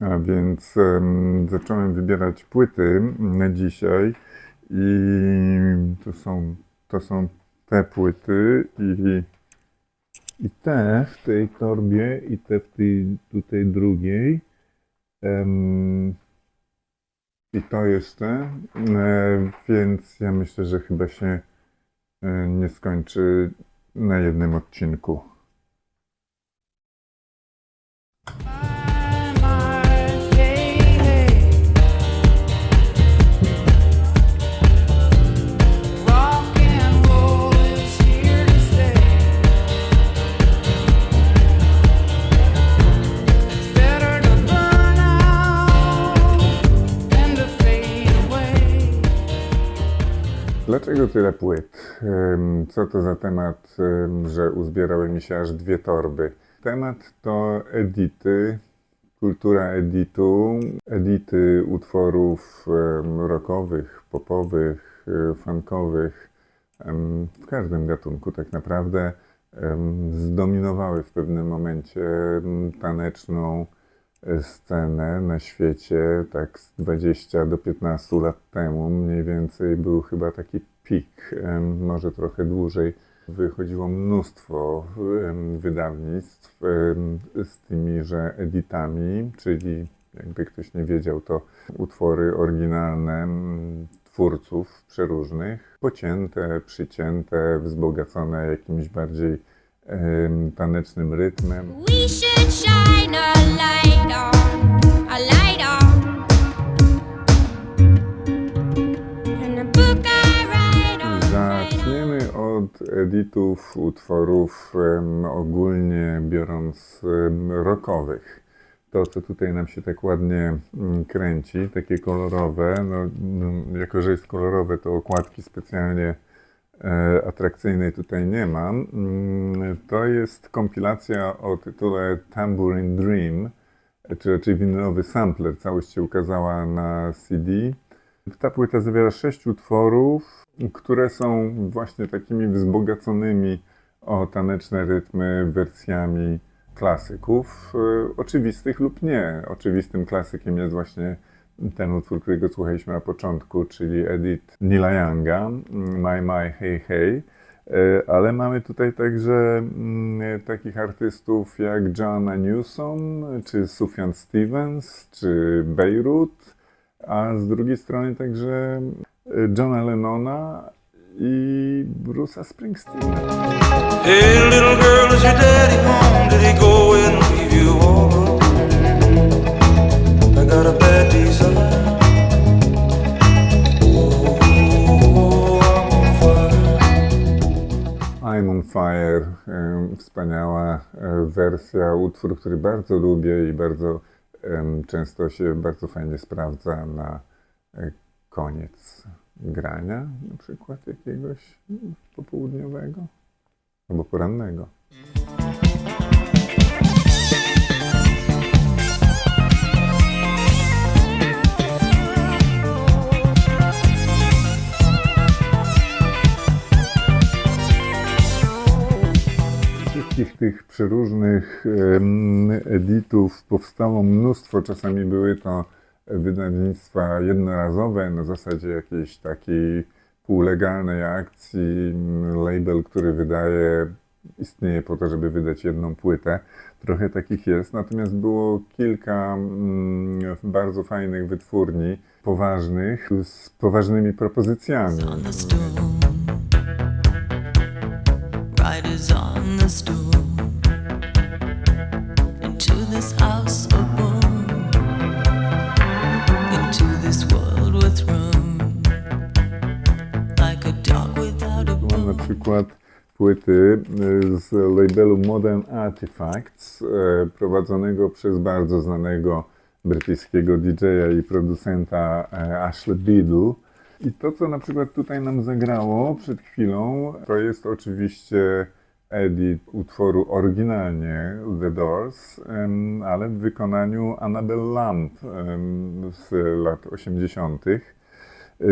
A więc zacząłem wybierać płyty na dzisiaj i to są te płyty i te w tej torbie i te w tej tutaj drugiej. Em, I to jeszcze, więc ja myślę, że chyba się nie skończy na jednym odcinku. Dlaczego tyle płyt? Co to za temat, że uzbierały mi się aż dwie torby? Temat to edity, kultura editu, edity utworów rockowych, popowych, funkowych, w każdym gatunku tak naprawdę zdominowały w pewnym momencie taneczną scenę na świecie, tak z 20 do 15 lat temu mniej więcej był chyba taki pik, może trochę dłużej. Wychodziło mnóstwo wydawnictw z tymiże editami, czyli jakby ktoś nie wiedział, to utwory oryginalne twórców przeróżnych, pocięte, przycięte, wzbogacone jakimś bardziej tanecznym rytmem. We should shine a light a light on. And a book I write on. Zaczniemy od editów utworów ogólnie biorąc rockowych. To, co tutaj nam się tak ładnie kręci, takie kolorowe, jako że jest kolorowe, to okładki specjalnie atrakcyjnej tutaj nie mam. To jest kompilacja o tytule Tambourine Dream, czy raczej winylowy sampler. Całość się ukazała na CD. Ta płyta zawiera 6 utworów, które są właśnie takimi wzbogaconymi o taneczne rytmy wersjami klasyków, oczywistych lub nie. Oczywistym klasykiem jest właśnie ten utwór, którego słuchaliśmy na początku, czyli edit Neila Younga, My My Hey Hey, ale mamy tutaj także takich artystów jak Joanna Newsom, czy Sufjan Stevens, czy Beirut, a z drugiej strony także Johna Lennona i Bruce'a Springsteena. Hey little girl, is your daddy home? Did he go and leave you all alone? I got a bad desire. I'm on Fire, wspaniała wersja, utwór, który bardzo lubię i bardzo często się bardzo fajnie sprawdza na koniec grania, na przykład jakiegoś popołudniowego albo porannego. Wszystkich tych przeróżnych editów powstało mnóstwo. Czasami były to wydawnictwa jednorazowe, na zasadzie jakiejś takiej półlegalnej akcji. Label, który istnieje po to, żeby wydać jedną płytę. Trochę takich jest. Natomiast było kilka bardzo fajnych wytwórni, poważnych, z poważnymi propozycjami. Riders on the stool into this house of woe, into this world with room, like a dog without a Mam na bone. przykład płyty z labelu Modern Artifacts, prowadzonego przez bardzo znanego brytyjskiego DJ-a i producenta Ashley Biddle. I to, co na przykład tutaj nam zagrało przed chwilą, to jest oczywiście edit utworu oryginalnie The Doors, ale w wykonaniu Annabelle Lamb z lat 80.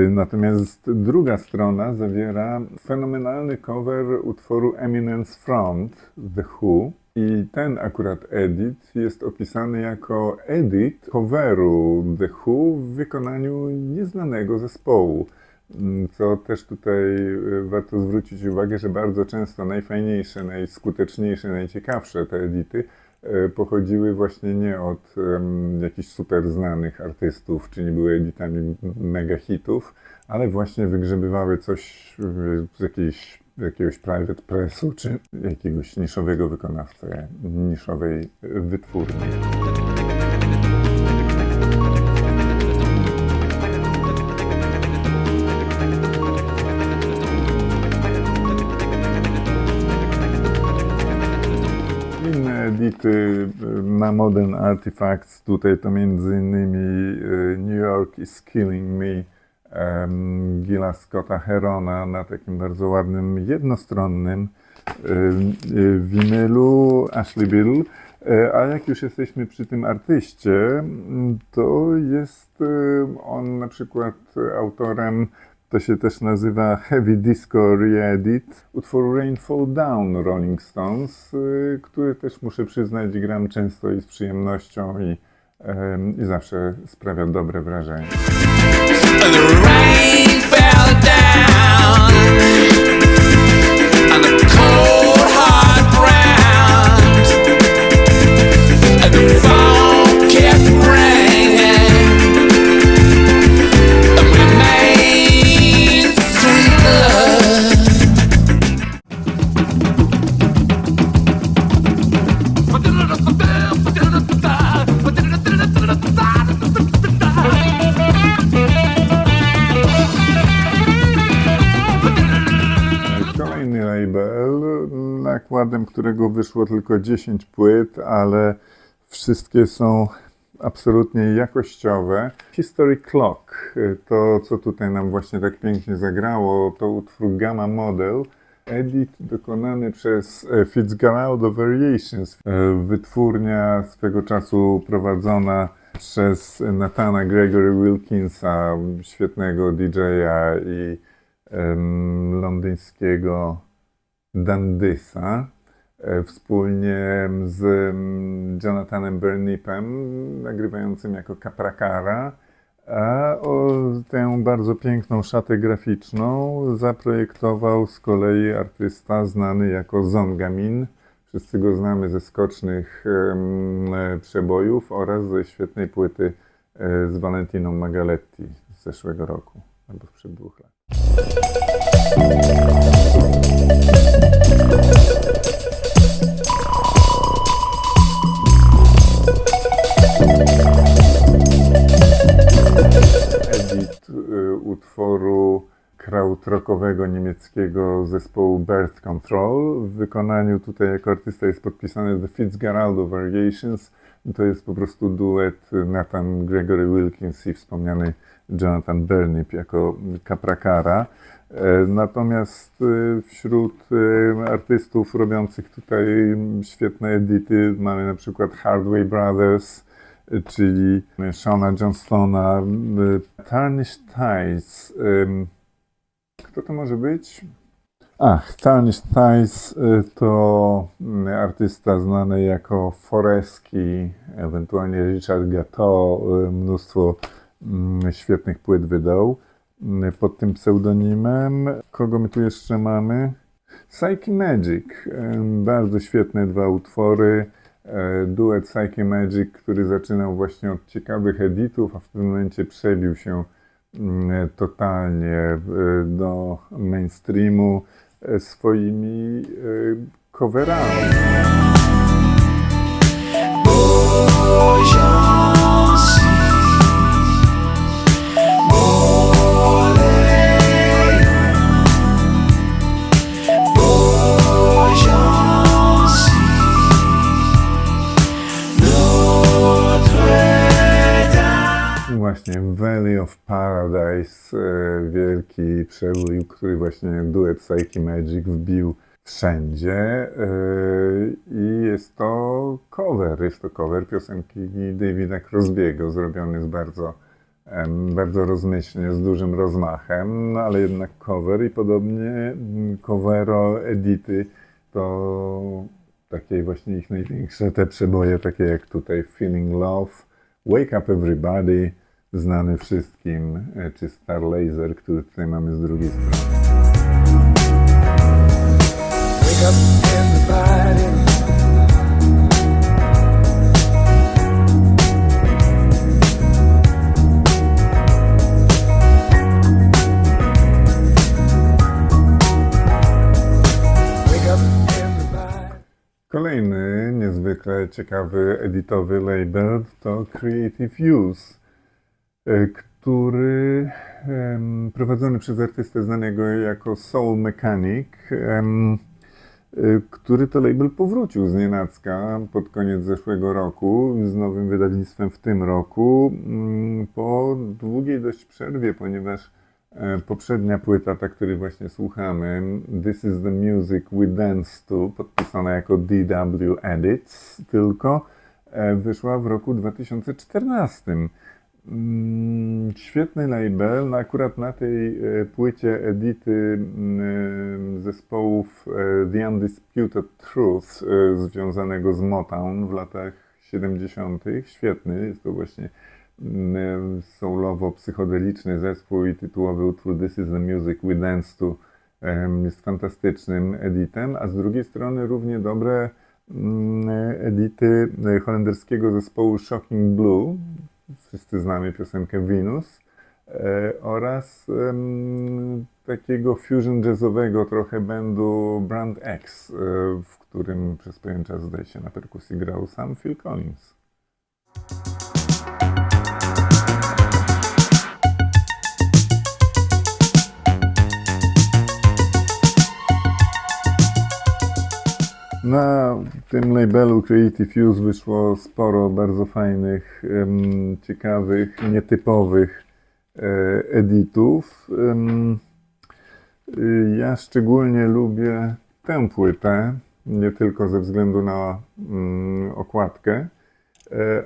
Natomiast druga strona zawiera fenomenalny cover utworu Eminence Front, The Who. I ten akurat edit jest opisany jako edit coveru The Who w wykonaniu nieznanego zespołu. Co też tutaj warto zwrócić uwagę, że bardzo często najfajniejsze, najskuteczniejsze, najciekawsze te edity pochodziły właśnie nie od jakichś super znanych artystów, czy nie były editami mega hitów, ale właśnie wygrzebywały coś z jakiegoś private pressu, czy jakiegoś niszowego wykonawcę, niszowej wytwórni. Inne edity na Modern Artifacts, tutaj to m.in. New York is Killing Me, Gilla Scotta Herona na takim bardzo ładnym, jednostronnym winylu Ashley Biddle. A jak już jesteśmy przy tym artyście, to jest on na przykład autorem, to się też nazywa Heavy Disco Re-Edit utworu Rain Fall Down Rolling Stones, który też muszę przyznać gram często i z przyjemnością i zawsze sprawia dobre wrażenie. The rain fell down on the cold hard ground, and the phone kept ringing, and we made sweet love. Kolejny label, nakładem którego wyszło tylko 10 płyt, ale wszystkie są absolutnie jakościowe. History Clock, to co tutaj nam właśnie tak pięknie zagrało, to utwór Gamma Model, edit dokonany przez Fitzgerald Variations, wytwórnia swego czasu prowadzona przez Nathana Gregory Wilkinsa, świetnego DJ-a i londyńskiego Dandysa, wspólnie z Jonathanem Burnipem, nagrywającym jako Capra-Cara, a tę bardzo piękną szatę graficzną zaprojektował z kolei artysta znany jako Zongamin. Wszyscy go znamy ze skocznych przebojów oraz ze świetnej płyty z Valentiną Magaletti z zeszłego roku, albo sprzed 2 lat. Edit utworu krautrockowego niemieckiego zespołu Birth Control. W wykonaniu tutaj jako artysta jest podpisany The Fitzgerald Variations. To jest po prostu duet Nathan Gregory Wilkins i wspomniany Jonathan Burnip jako Capra-Cara. Natomiast wśród artystów robiących tutaj świetne edity mamy na przykład Hardway Brothers, czyli Shona Johnstona, Tarnished Ties. Kto to może być? Tarnished Ties to artysta znany jako Foreski, ewentualnie Richard Gateau, mnóstwo świetnych płyt wydał pod tym pseudonimem. Kogo my tu jeszcze mamy? Psyche Magic, bardzo świetne 2 utwory. Duet Psyche Magic, który zaczynał właśnie od ciekawych editów, a w tym momencie przebił się totalnie do mainstreamu swoimi coverami. Właśnie Valley of Paradise, wielki przebój, który właśnie duet Psyche Magic wbił wszędzie i jest to cover piosenki Davida Crosby'ego, zrobiony z bardzo rozmyślnie, z dużym rozmachem, no ale jednak cover i podobnie covero edity to takie właśnie ich największe te przeboje, takie jak tutaj Feeling Love, Wake Up Everybody, znany wszystkim, czy Star Laser, który tutaj mamy z drugiej strony. Wake up, everybody. Wake up, everybody. Kolejny niezwykle ciekawy editowy label to Creative Use, który prowadzony przez artystę znanego jako Soul Mechanic, który to label powrócił z nienacka pod koniec zeszłego roku z nowym wydawnictwem w tym roku po długiej dość przerwie, ponieważ poprzednia płyta, ta, której właśnie słuchamy, This is the Music We Dance To, podpisana jako DW Edits, tylko wyszła w roku 2014. Świetny label, no akurat na tej płycie edity zespołów The Undisputed Truth związanego z Motown w latach 70. Świetny, jest to właśnie soulowo-psychodeliczny zespół i tytułowy utwór This is the Music We Dance To jest fantastycznym editem, a z drugiej strony równie dobre edity holenderskiego zespołu Shocking Blue, wszyscy znamy piosenkę Venus, oraz takiego fusion jazzowego trochę bandu Brand X, w którym przez pewien czas, zdaje się, na perkusji grał sam Phil Collins. Na tym labelu Creative Use wyszło sporo bardzo fajnych, ciekawych, nietypowych editów. Ja szczególnie lubię tę płytę, nie tylko ze względu na okładkę,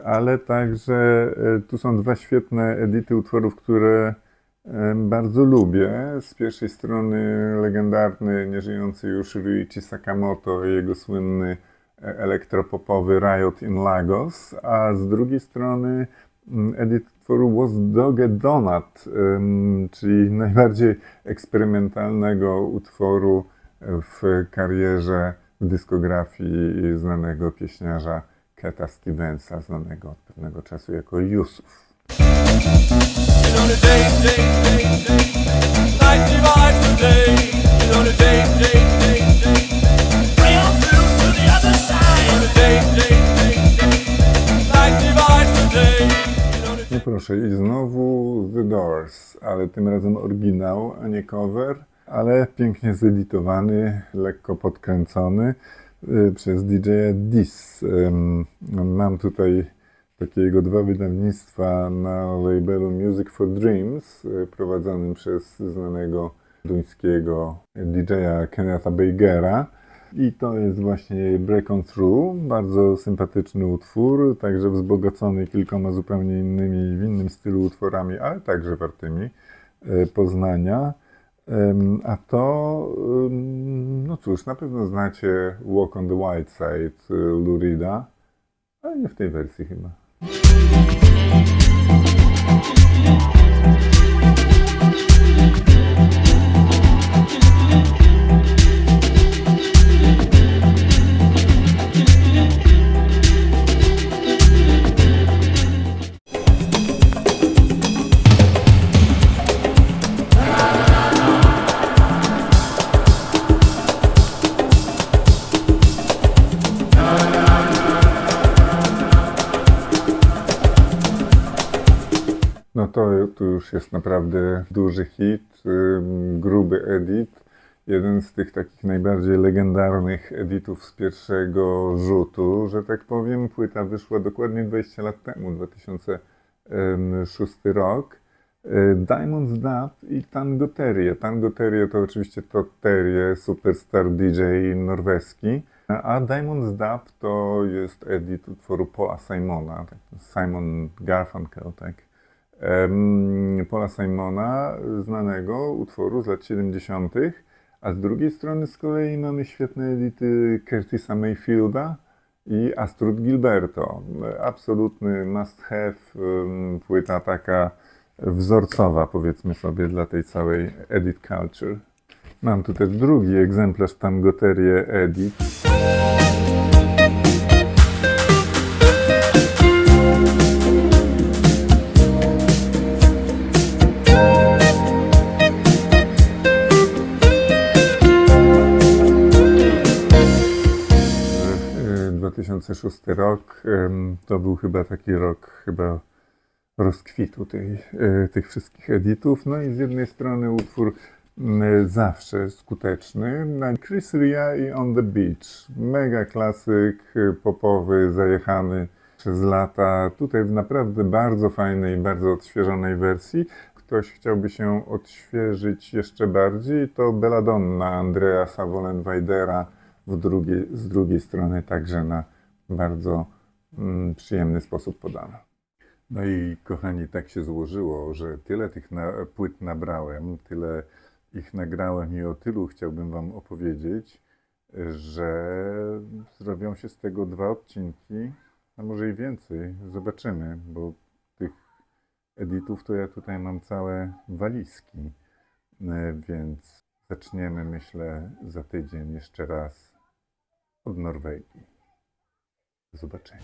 ale także tu są dwa świetne edity utworów, które bardzo lubię. Z pierwszej strony legendarny, nieżyjący już Ryuichi Sakamoto i jego słynny elektropopowy Riot in Lagos, a z drugiej strony edit utworu Was Doge Donut, czyli najbardziej eksperymentalnego utworu w karierze, w dyskografii znanego pieśniarza Cata Stevensa, znanego od pewnego czasu jako Yusuf. On a day, night divides the day. On a day, way on through to the other side. On a day, night divides the day. No proszę, i znowu The Doors, ale tym razem oryginał, a nie cover, ale pięknie zedytowany, lekko podkręcony przez DJ-a Dis. Mam tutaj takie jego dwa wydawnictwa na labelu Music for Dreams, prowadzonym przez znanego duńskiego DJ-a Kennetha Bagera. I to jest właśnie Break On Through, bardzo sympatyczny utwór, także wzbogacony kilkoma zupełnie innymi, w innym stylu utworami, ale także wartymi poznania. A to, no cóż, na pewno znacie Walk on the White Side Lou Reeda, ale nie w tej wersji chyba. No to tu już jest naprawdę duży hit, gruby edit. Jeden z tych takich najbardziej legendarnych editów z pierwszego rzutu, że tak powiem. Płyta wyszła dokładnie 20 lat temu, 2006 rok. Diamonds Dub i Tango Terje. Tango Terje to oczywiście Todd Terje, superstar DJ norweski. A Diamonds Dub to jest edit utworu Paula Simona, tak, Simon Garfunkel, tak. Paula Simona, znanego utworu z lat 70., A z drugiej strony z kolei mamy świetne edyty Curtisa Mayfielda i Astrud Gilberto. Absolutny must have, płyta taka wzorcowa, powiedzmy sobie, dla tej całej edit culture. Mam tu też drugi egzemplarz Tangoterie Edit. E, 2006 rok to był chyba taki rok rozkwitu tych wszystkich editów. No i z jednej strony utwór zawsze skuteczny. Chris Ria i On the Beach. Mega klasyk popowy, zajechany przez lata. Tutaj w naprawdę bardzo fajnej, bardzo odświeżonej wersji. Ktoś chciałby się odświeżyć jeszcze bardziej, to Belladonna Andreasa Vollenweidera z drugiej strony także na bardzo przyjemny sposób podana. No i kochani, tak się złożyło, że tyle tych płyt nabrałem, tyle ich nagrałem i o tylu chciałbym wam opowiedzieć, że zrobią się z tego 2 odcinki, a może i więcej. Zobaczymy, bo tych editów to ja tutaj mam całe walizki. Więc zaczniemy, myślę, za tydzień jeszcze raz od Norwegii. Do zobaczenia.